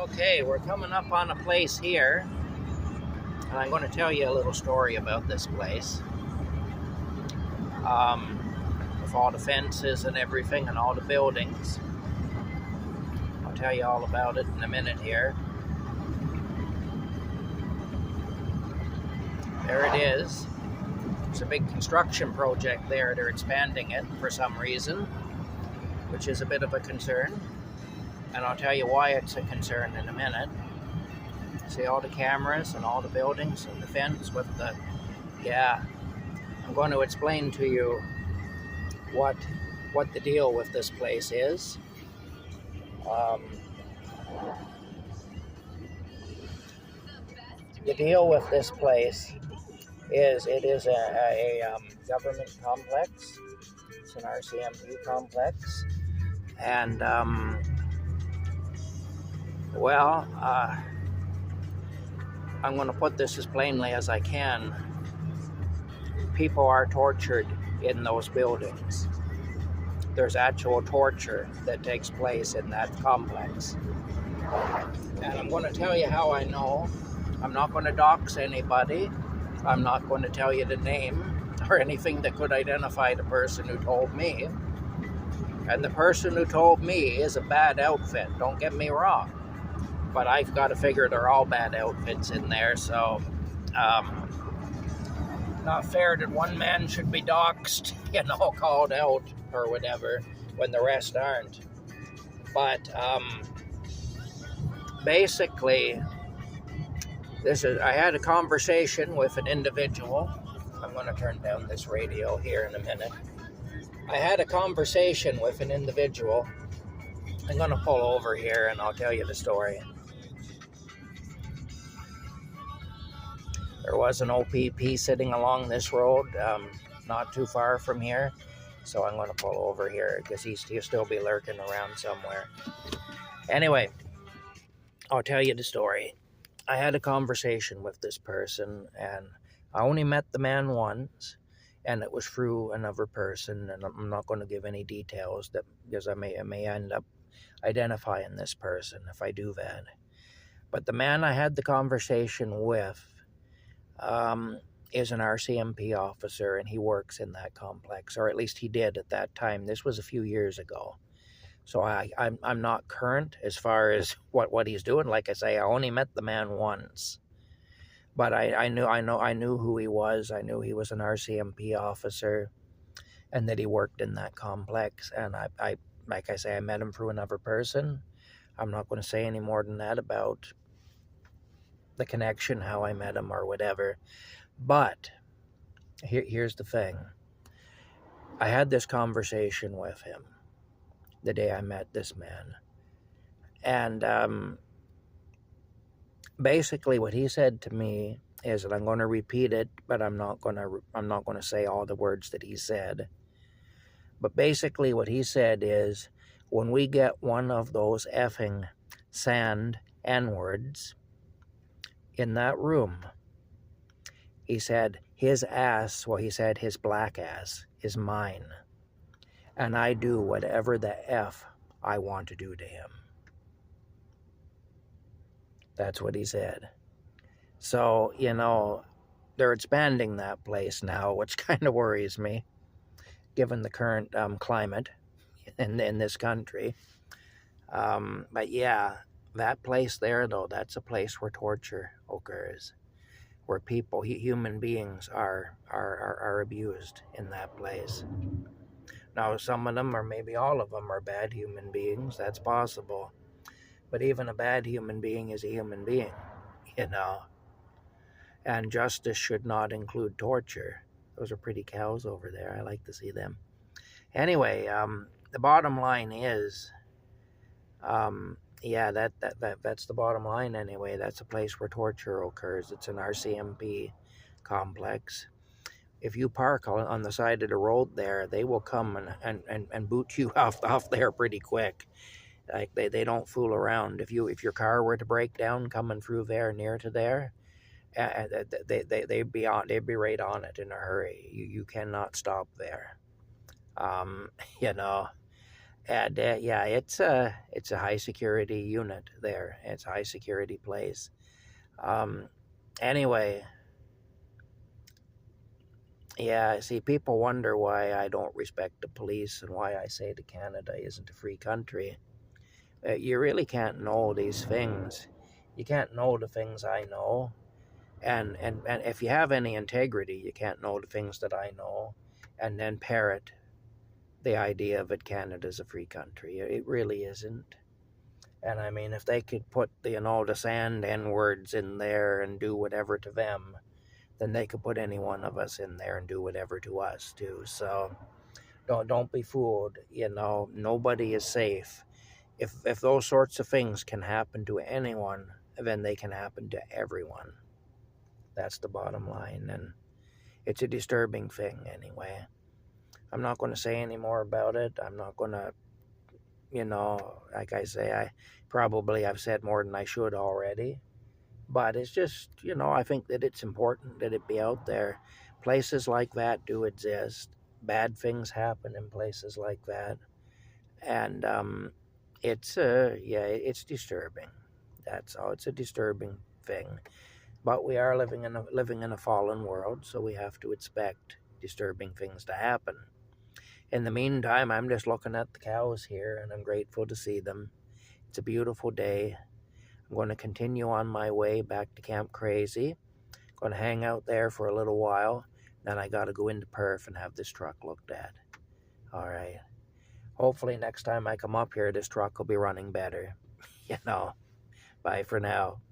Okay, we're coming up on a place here, and I'm going to tell you a little story about this place. With all the fences and everything and all the buildings. I'll tell you all about it in a minute here. There it is. It's a big construction project there. They're expanding it for some reason, which is a bit of a concern. And I'll tell you why it's a concern in a minute. See all the cameras and all the buildings and the fence with the... Yeah, I'm going to explain to you what the deal with this place is. The deal with this place is it is a government complex. It's an RCMP complex. And, I'm going to put this as plainly as I can. People are tortured in those buildings. There's actual torture that takes place in that complex. And I'm going to tell you how I know. I'm not going to dox anybody. I'm not going to tell you the name or anything that could identify the person who told me. And the person who told me is a bad outfit, don't get me wrong. But I've got to figure they're all bad outfits in there, so not fair that one man should be doxxed, called out or whatever, when the rest aren't. But basically, I had a conversation with an individual. I'm going to turn down this radio here in a minute. I had a conversation with an individual. I'm going to pull over here and I'll tell you the story. There was an OPP sitting along this road, not too far from here. So I'm going to pull over here because he'll still be lurking around somewhere. Anyway, I'll tell you the story. I had a conversation with this person, and I only met the man once, and it was through another person, and I'm not going to give any details because I may end up identifying this person if I do that. But the man I had the conversation with is an RCMP officer, and he works in that complex, or at least he did at that time. This was a few years ago. So I'm not current as far as what he's doing. Like I say, I only met the man once, but I knew who he was. I knew he was an RCMP officer, and that he worked in that complex. And I like I say, I met him through another person. I'm not going to say any more than that about the connection, how I met him or whatever. But here's the thing. I had this conversation with him the day I met this man. And basically what he said to me is that I'm going to repeat it, but I'm not going to say all the words that he said. But basically what he said is, when we get one of those effing sand N-words in that room, he said, his ass, well, he said his black ass is mine. And I do whatever the F I want to do to him. That's what he said. So, they're expanding that place now, which kind of worries me, given the current climate in this country. But yeah, that place there, though, that's a place where torture occurs, where people, human beings, are abused in that place. Now, some of them, or maybe all of them, are bad human beings. That's possible. But even a bad human being is a human being, And justice should not include torture. Those are pretty cows over there. I like to see them. Anyway, the bottom line is, that's the bottom line anyway. That's a place where torture occurs. It's an RCMP complex. If you park on the side of the road there, they will come and boot you off there pretty quick. Like they don't fool around. If your car were to break down coming through there near to there, they'd be right on it in a hurry. You cannot stop there. And yeah, it's a high security unit there. It's a high security place. Um, anyway, yeah, see, people wonder why I don't respect the police and why I say that Canada isn't a free country. You really can't know these things. You can't know the things I know. And if you have any integrity, you can't know the things that I know and then parrot the idea of it Canada's a free country. It really isn't. And I mean, if they could put the sand N words in there and do whatever to them, then they could put any one of us in there and do whatever to us too. So don't be fooled. Nobody is safe. If those sorts of things can happen to anyone, then they can happen to everyone. That's the bottom line, and it's a disturbing thing anyway. I'm not going to say any more about it. I'm not going to, like I say, I've said more than I should already. But it's just, I think that it's important that it be out there. Places like that do exist. Bad things happen in places like that. And it's disturbing. That's all. It's a disturbing thing. But we are living in a fallen world, so we have to expect disturbing things to happen. In the meantime, I'm just looking at the cows here, and I'm grateful to see them. It's a beautiful day. I'm going to continue on my way back to Camp Crazy. Going to hang out there for a little while. Then I got to go into Perth and have this truck looked at. All right. Hopefully next time I come up here, this truck will be running better. Bye for now.